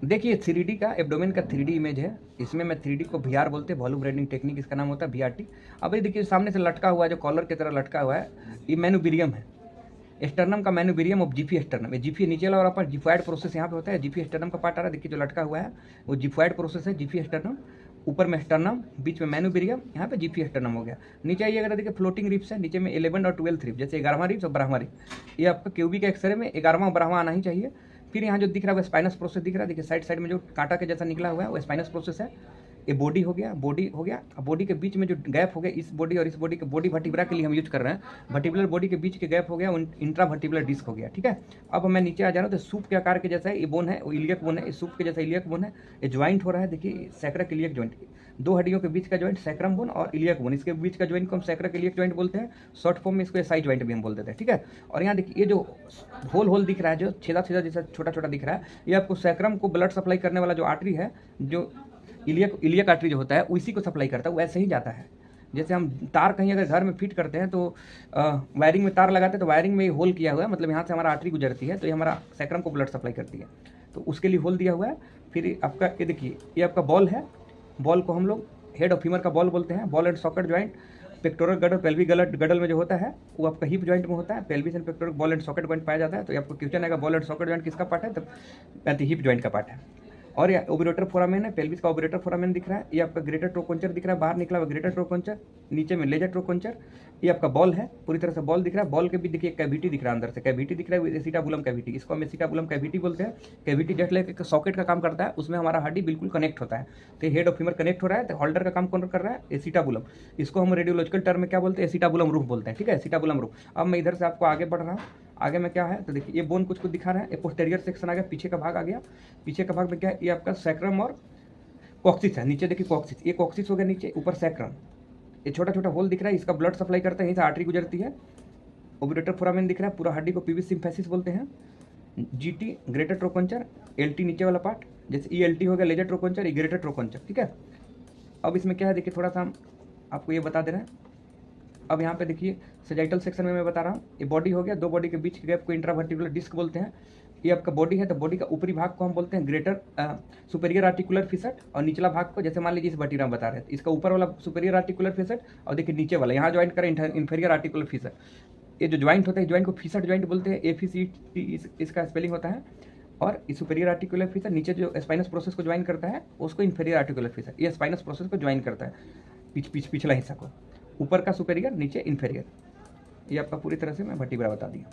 देखिए 3D का abdomen का 3D इमेज है। इसमें मैं 3D को वीआर बोलते हैं, वॉल्यूम ब्रेडिंग टेक्निक इसका नाम होता है, वीआरटी। अब ये देखिए सामने से लटका हुआ है, जो कॉलर की तरह लटका हुआ है, ये मैनुबिरियम है। स्टर्नम का मैनुबिरियम और जीफी स्टर्नम, ये जीफी नीचे वाला और ऊपर जिफॉइड प्रोसेस यहाँ पे होता है। जीफी स्टर्नम का पार्ट आ रहा है, देखिए जो लटका हुआ है वो जिफॉइड प्रोसेस है, जीफी स्टर्नम। ऊपर में स्टर्नम, बीच में मैनुबिरियम, यहाँ पे जीफी स्टर्नम हो गया। नीचे आइए अगर देखिए फ्लोटिंग रिप्स है, नीचे में 11 और 12 रिप्स, जैसे 11वां रिप्स और 12वां रिप्स। ये आपका क्यूबिक एक्सरे में 11वां 12वां आना ही चाहिए। फिर यहाँ जो दिख रहा है वो स्पाइनस प्रोसेस दिख रहा है, देखिए साइड साइड में जो कांटा के जैसा निकला हुआ है वो स्पाइनस प्रोसेस है। ये बॉडी हो गया, बॉडी हो गया। अब बॉडी के बीच में जो गैप हो गया, इस बॉडी और इस बॉडी के बॉडी वर्टिब्रा के लिए हम यूज कर रहे हैं, वर्टिब्रल बॉडी के बीच के गैप हो गया, इंट्रा वर्टिब्रल डिस्क हो गया। ठीक है, अब मैं नीचे आ जा रहा हूँ तो सूप के आकार के जैसा है, ये बोन है, वो इलियक बोन है, इस सूप के जैसा इलियक बोन है। ये ज्वाइंट हो रहा है, देखिए सैक्रक इलियक ज्वाइंट, दो हड्डियों के बीच का ज्वाइंट सैक्रम बोन और इलियक बोन, इसके बीच का ज्वाइंट को हम सैक्रक इलियक ज्वाइंट बोलते हैं। शॉर्ट फॉर्म में इसको एसआई ज्वाइंट भी हम बोल देते हैं। ठीक है, और यहाँ देखिए ये जो होल होल दिख रहा है, जो छेदा छेदा जैसा छोटा छोटा दिख रहा है, ये आपको सैक्रम को ब्लड सप्लाई करने वाला जो आर्टरी है, जो इलियक आर्टरी जो होता है उसी को सप्लाई करता है, वैसे ही जाता है। जैसे हम तार कहीं अगर घर में फिट करते हैं तो वायरिंग में तार लगाते हैं, तो वायरिंग में होल किया हुआ है, मतलब यहाँ से हमारा आर्टरी गुजरती है, तो ये हमारा सैक्रम को ब्लड सप्लाई करती है, तो उसके लिए होल दिया हुआ है। फिर आपका ये देखिए, ये आपका बॉल है, बॉल को हम लोग हेड ऑफ फीमर का बॉल बोलते हैं। Ball and socket joint pectoral girdle pelvic girdle में जो होता है वो आपका हिप ज्वाइंट में होता है। Pelvis and pectoral ball and socket joint पाया जाता है। तो ये आपको क्वेश्चन आएगा बॉल एंड सॉकेट ज्वाइंट किसका पार्ट है, तो हिप ज्वाइंट का पार्ट है। और ये ओबरेटर फोरामेन है, पेल्विस का ओबरेटर फोरामेन दिख रहा है। ये आपका ग्रेटर ट्रोकोंचर दिख रहा है, बाहर निकला हुआ ग्रेटर ट्रोकोंचर, नीचे में लेजर ट्रोकोंचर। ये आपका बॉल है, पूरी तरह से बॉल दिख रहा है। बॉल के भी देखिए कैविटी दिख रहा है, अंदर से कैविटी दिख रहा है, एसिटाबुलम कैविटी, इसको हम एसिटाबुलम कैविटी बोलते हैं। कैविटी जस्ट लाइक सॉकेट का काम करता है, उसमें हमारा हड्डी बिल्कुल कनेक्ट होता है। तो हेड ऑफ फीमर कनेक्ट हो रहा है, तो होल्डर का काम कौन कर रहा है, एसिटाबुलम। इसको हम रेडियोलॉजिकल टर्म में क्या बोलते हैं, एसिटाबुलम रूफ बोलते हैं। ठीक है, एसिटाबुलम रूफ। अब मैं इधर से आपको आगे बढ़ रहा हूँ, आगे में क्या है तो देखिए ये बोन कुछ कुछ दिखा रहा है। ये पोस्टेरियर सेक्शन आ गया, पीछे का भाग आ गया। पीछे का भाग में क्या है, ये आपका सैक्रम और कॉक्सिस है। नीचे देखिए कॉक्सिस, ये कॉक्सिस हो गया नीचे, ऊपर सैक्रम। ये छोटा छोटा होल दिख रहा है, इसका ब्लड सप्लाई करता है, यहीं से आर्टरी गुजरती है। ओबरेटर फोरामेन दिख रहा है, पूरा हड्डी को पीवी सिम्फेसिस बोलते हैं। जीटी ग्रेटर ट्रोकोंचर, एलटी नीचे वाला पार्ट, जैसे ईएलटी हो गया लेजर ट्रोकोंचर, ये ग्रेटर ट्रोकोंचर। ठीक है, अब इसमें क्या है देखिए, थोड़ा सा हम आपको ये बता दे रहे हैं। अब यहाँ पे देखिए सेजाइटल सेक्शन में मैं बता रहा हूँ, ये बॉडी हो गया, दो बॉडी के बीच के गैप को इंट्रावर्टिकुलर डिस्क बोलते हैं। ये आपका बॉडी है, तो बॉडी का ऊपरी भाग को हम बोलते हैं ग्रेटर सुपेरियर आर्टिकुलर फिसट, और निचला भाग को जैसे मान लीजिए इस बटीराम बता रहे हैं, इसका ऊपर वाला सुपेरियर आर्टिकुलर फिसट, और देखिए नीचे वाला यहाँ ज्वाइंट करें इंफेरियर आर्टिकुलर फिसट। ये जो ज्वाइंट होता है ज्वाइंट को फिसट ज्वाइंट बोलते हैं, एफीसीटी इसका स्पेलिंग होता है। और इस सुपेरियर आर्टिकुलर फिसट नीचे जो स्पाइनस प्रोसेस को ज्वाइन करता है उसको इंफेरियर आर्टिकुलर फिसट, ये स्पाइनस प्रोसेस को ज्वाइन करता है, पिछला हिस्सा को, ऊपर का सुपेरियर नीचे इंफेरियर। ये आपका पूरी तरह से मैं वर्टिब्रा बता दिया।